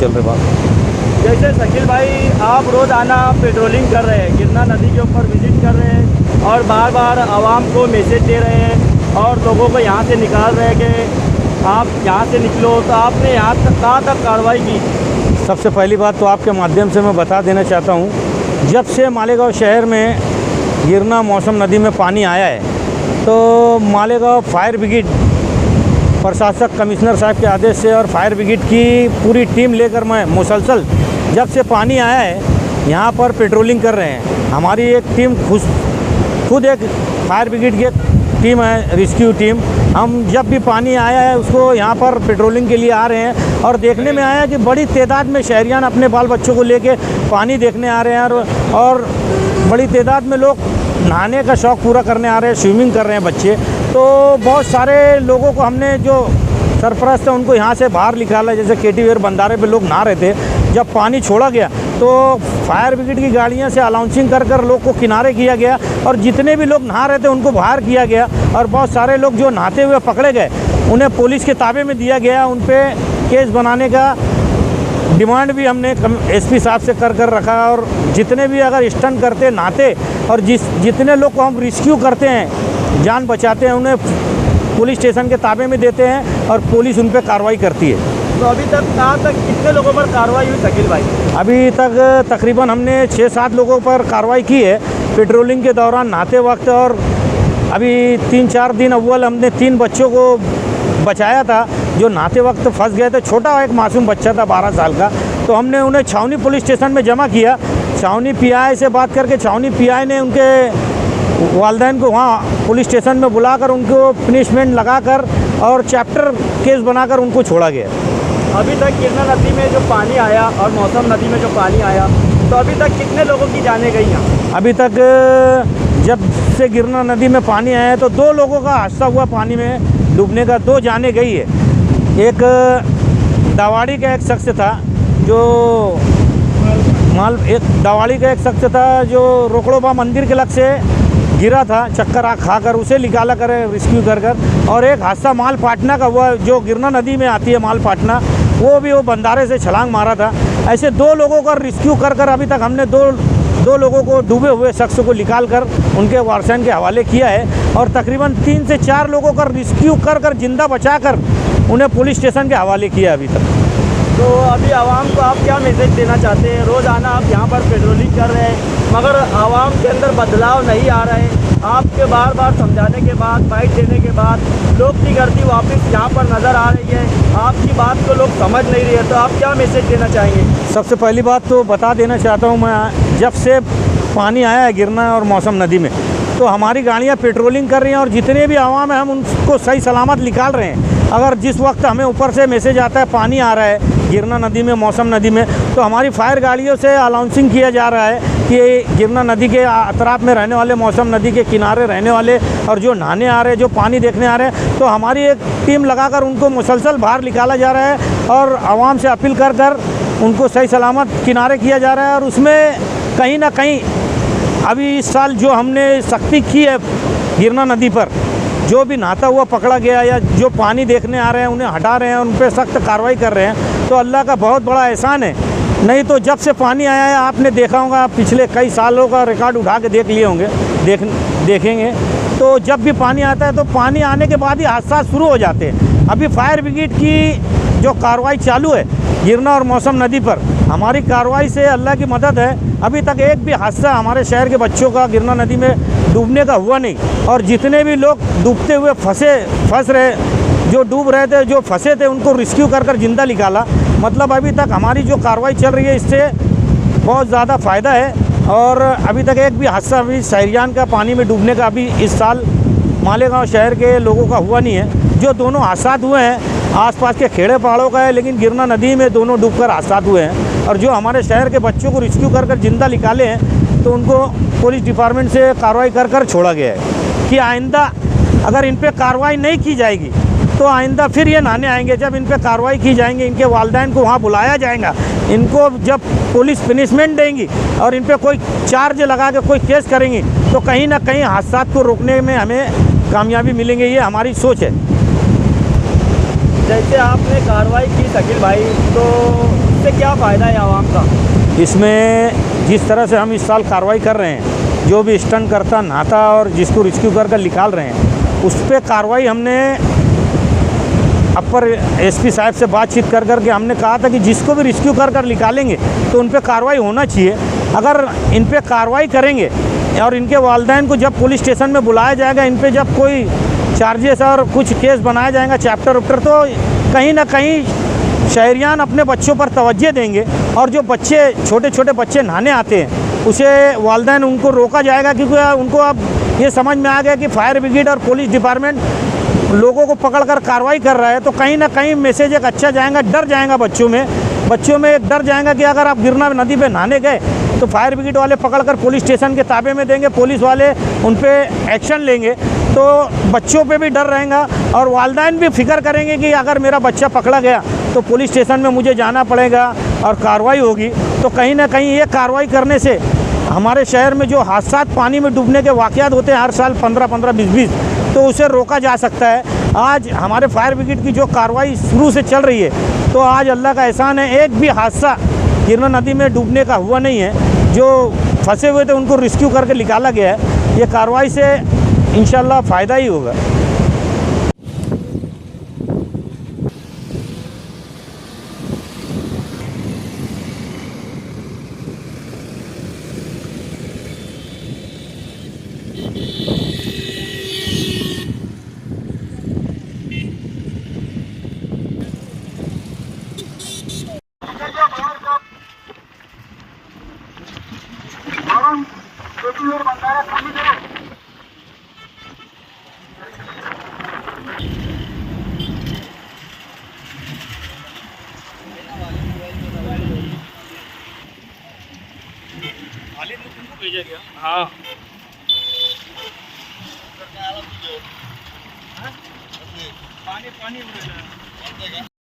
चल रहे बात। जैसे शकील भाई, आप रोज़ाना पेट्रोलिंग कर रहे हैं, गिरना नदी के ऊपर विजिट कर रहे हैं और बार बार आवाम को मैसेज दे रहे हैं और लोगों को यहाँ से निकाल रहे हैं कि आप यहाँ से निकलो, तो आपने यहाँ तक कहाँ तक कार्रवाई की? सबसे पहली बात तो आपके माध्यम से मैं बता देना चाहता हूँ, जब से मालेगांव शहर में गिरना मौसम नदी में पानी आया है तो मालेगांव फायर ब्रिगेड प्रशासक कमिश्नर साहब के आदेश से और फायर ब्रिगेड की पूरी टीम लेकर मैं मुसलसल जब से पानी आया है यहाँ पर पेट्रोलिंग कर रहे हैं। हमारी एक टीम खुद एक फायर ब्रिगेड की एक टीम है, रेस्क्यू टीम। हम जब भी पानी आया है उसको यहाँ पर पेट्रोलिंग के लिए आ रहे हैं और देखने में आया कि बड़ी तादाद में शहरियान अपने बाल बच्चों को लेके पानी देखने आ रहे हैं और बड़ी तादाद में लोग नहाने का शौक़ पूरा करने आ रहे हैं, स्विमिंग कर रहे हैं बच्चे। तो बहुत सारे लोगों को हमने जो सरपरस्त है उनको यहाँ से बाहर निकाला, जैसे केटीवेयर बंधारे पे लोग नहा रहे थे, जब पानी छोड़ा गया तो फायर ब्रिगेड की गाड़ियाँ से अनाउंसिंग कर लोग को किनारे किया गया और जितने भी लोग नहा रहे थे उनको बाहर किया गया और बहुत सारे लोग जो नहाते हुए पकड़े गए उन्हें पुलिस के ताबे में दिया गया। उन पर केस बनाने का डिमांड भी हमने एसपी साहब से कर रखा और जितने भी अगर स्टंट करते नहाते और जितने लोग को हम रेस्क्यू करते हैं, जान बचाते हैं, उन्हें पुलिस स्टेशन के ताबे में देते हैं और पुलिस उन पर कार्रवाई करती है। तो अभी तक कहाँ तक कितने लोगों पर कार्रवाई हुई शकील भाई? अभी तक तकरीबन हमने 6-7 लोगों पर कार्रवाई की है पेट्रोलिंग के दौरान नहाते वक्त। और अभी 3-4 दिन अव्वल हमने 3 बच्चों को बचाया था जो नहाते वक्त फंस गए थे। छोटा एक मासूम बच्चा था 12 साल का, तो हमने उन्हें छावनी पुलिस स्टेशन में जमा किया। छावनी पीआई से बात करके छावनी पीआई ने उनके वालिदैन को वहाँ पुलिस स्टेशन में बुलाकर उनको पनिशमेंट लगाकर और चैप्टर केस बनाकर उनको छोड़ा गया। अभी तक गिरना नदी में जो पानी आया और मौसम नदी में जो पानी आया, तो अभी तक कितने लोगों की जानें गई हैं? अभी तक जब से गिरना नदी में पानी आया है तो 2 लोगों का हादसा हुआ पानी में डूबने का, 2 जानें गई है। एक दवाड़ी का एक शख्स था जो दवाड़ी का एक शख्स था जो रोकड़ोबा मंदिर के लग से गिरा था, चक्कर खाकर उसे निकाला कर रेस्क्यू कर और एक हादसा मालपाटना का हुआ जो गिरना नदी में आती है मालपाटना, वो बंधारे से छलांग मारा था। ऐसे 2 लोगों का रेस्क्यू कर अभी तक हमने दो लोगों को डूबे हुए शख्स को निकाल कर उनके वारसाइन के हवाले किया है और तकरीबन 3 से 4 लोगों का रेस्क्यू कर जिंदा बचाकर उन्हें पुलिस स्टेशन के हवाले किया अभी तक। तो अभी आवाम को आप क्या मैसेज देना चाहते हैं? रोज़ाना आप यहाँ पर पेट्रोलिंग कर रहे हैं मगर आवाम के अंदर बदलाव नहीं आ रहे हैं। आपके बार बार समझाने के बाद, बाइट देने के बाद लोग की गर्दी वापस यहाँ पर नज़र आ रही है, आपकी बात को लोग समझ नहीं रहे, तो आप क्या मैसेज देना चाहेंगे? सबसे पहली बात तो बता देना चाहता हूँ मैं, जब से पानी आया है गिरना और मौसम नदी में तो हमारी गाड़ियाँ पेट्रोलिंग कर रही हैं और जितने भी आवाम है हम उनको सही सलामत निकाल रहे हैं। अगर जिस वक्त हमें ऊपर से मैसेज आता है पानी आ रहा है गिरना नदी में मौसम नदी में, तो हमारी फायर गाड़ियों से अनाउंसिंग किया जा रहा है कि गिरना नदी के अतराफ में रहने वाले, मौसम नदी के किनारे रहने वाले और जो नहाने आ रहे हैं, जो पानी देखने आ रहे हैं, तो हमारी एक टीम लगाकर उनको मुसलसल बाहर निकाला जा रहा है और आवाम से अपील कर उनको सही सलामत किनारे किया जा रहा है। और उसमें कहीं ना कहीं अभी इस साल जो हमने सख्ती की है गिरना नदी पर, जो भी नहाता हुआ पकड़ा गया या जो पानी देखने आ रहे हैं उन्हें हटा रहे हैं, उन पर सख्त कार्रवाई कर रहे हैं, तो अल्लाह का बहुत बड़ा एहसान है। नहीं तो जब से पानी आया है आपने देखा होगा, पिछले कई सालों का रिकॉर्ड उठा के देख लिए होंगे, देखेंगे तो जब भी पानी आता है तो पानी आने के बाद ही हादसा शुरू हो जाते हैं। अभी फायर ब्रिगेड की जो कार्रवाई चालू है गिरना और मौसम नदी पर, हमारी कार्रवाई से अल्लाह की मदद है अभी तक एक भी हादसा हमारे शहर के बच्चों का गिरना नदी में डूबने का हुआ नहीं। और जितने भी लोग डूबते हुए फंस रहे, जो डूब रहे थे, जो फंसे थे, उनको रेस्क्यू कर जिंदा निकाला। मतलब अभी तक हमारी जो कार्रवाई चल रही है इससे बहुत ज़्यादा फ़ायदा है और अभी तक एक भी हादसा अभी शहरियान का पानी में डूबने का अभी इस साल मालेगांव शहर के लोगों का हुआ नहीं है। जो दोनों हादसा हुए हैं आसपास के खेड़े पहाड़ों का है, लेकिन गिरना नदी में दोनों डूबकर हादसा हुए हैं। और जो हमारे शहर के बच्चों को रेस्क्यू कर जिंदा निकाले हैं तो उनको पुलिस डिपार्टमेंट से कार्रवाई कर छोड़ा गया है कि आइंदा अगर इन पर कार्रवाई नहीं की जाएगी तो आइंदा फिर ये नहाने आएंगे। जब इन पर कार्रवाई की जाएंगी, इनके वालिदैन को वहाँ बुलाया जाएगा, इनको जब पुलिस पनिशमेंट देंगी और इन पर कोई चार्ज लगा के कोई केस करेंगी तो कहीं ना कहीं हादसा को रोकने में हमें कामयाबी मिलेंगे। ये हमारी सोच है। जैसे आपने कार्रवाई की शकील भाई, तो इससे क्या फ़ायदा है आवाम का? इसमें जिस तरह से हम इस साल कार्रवाई कर रहे हैं, जो भी स्टंट करता नहाता और जिसको रेस्क्यू कर कर निकाल रहे हैं, उस पर कार्रवाई हमने अपर एसपी साहब से बातचीत कर कर के हमने कहा था कि जिसको भी रेस्क्यू कर कर निकालेंगे तो उन पर कार्रवाई होना चाहिए। अगर इन पर कार्रवाई करेंगे और इनके वालिदैन को जब पुलिस स्टेशन में बुलाया जाएगा, इन पर जब कोई चार्जेस और कुछ केस बनाया जाएगा चैप्टर वैप्टर, तो कहीं ना कहीं शहरियान अपने बच्चों पर तवज्जो देंगे और जो बच्चे छोटे छोटे बच्चे नहाने आते हैं उसे वालिदैन उनको रोका जाएगा, क्योंकि उनको अब ये समझ में आ गया कि फायर ब्रिगेड और पुलिस डिपार्टमेंट लोगों को पकड़कर कार्रवाई कर रहा है। तो कहीं ना कहीं मैसेज एक अच्छा जाएगा, डर जाएगा बच्चों में एक डर जाएगा कि अगर आप गिरना नदी पे नहाने गए तो फायर ब्रिगेड वाले पकड़कर पुलिस स्टेशन के ताबे में देंगे, पुलिस वाले उन पे एक्शन लेंगे। तो बच्चों पे भी डर रहेगा और वालिदैन भी फिक्र करेंगे कि अगर मेरा बच्चा पकड़ा गया तो पुलिस स्टेशन में मुझे जाना पड़ेगा और कार्रवाई होगी। तो कहीं ना कहीं ये कार्रवाई करने से हमारे शहर में जो हादसा पानी में डूबने के वाक़यात होते हैं हर साल 15-15, 20-20, तो उसे रोका जा सकता है। आज हमारे फायर ब्रिगेड की जो कार्रवाई शुरू से चल रही है, तो आज अल्लाह का एहसान है, एक भी हादसा गिरना नदी में डूबने का हुआ नहीं है। जो फंसे हुए थे उनको रेस्क्यू करके निकाला गया है। ये कार्रवाई से इंशाल्लाह फ़ायदा ही होगा। हाँ, पानी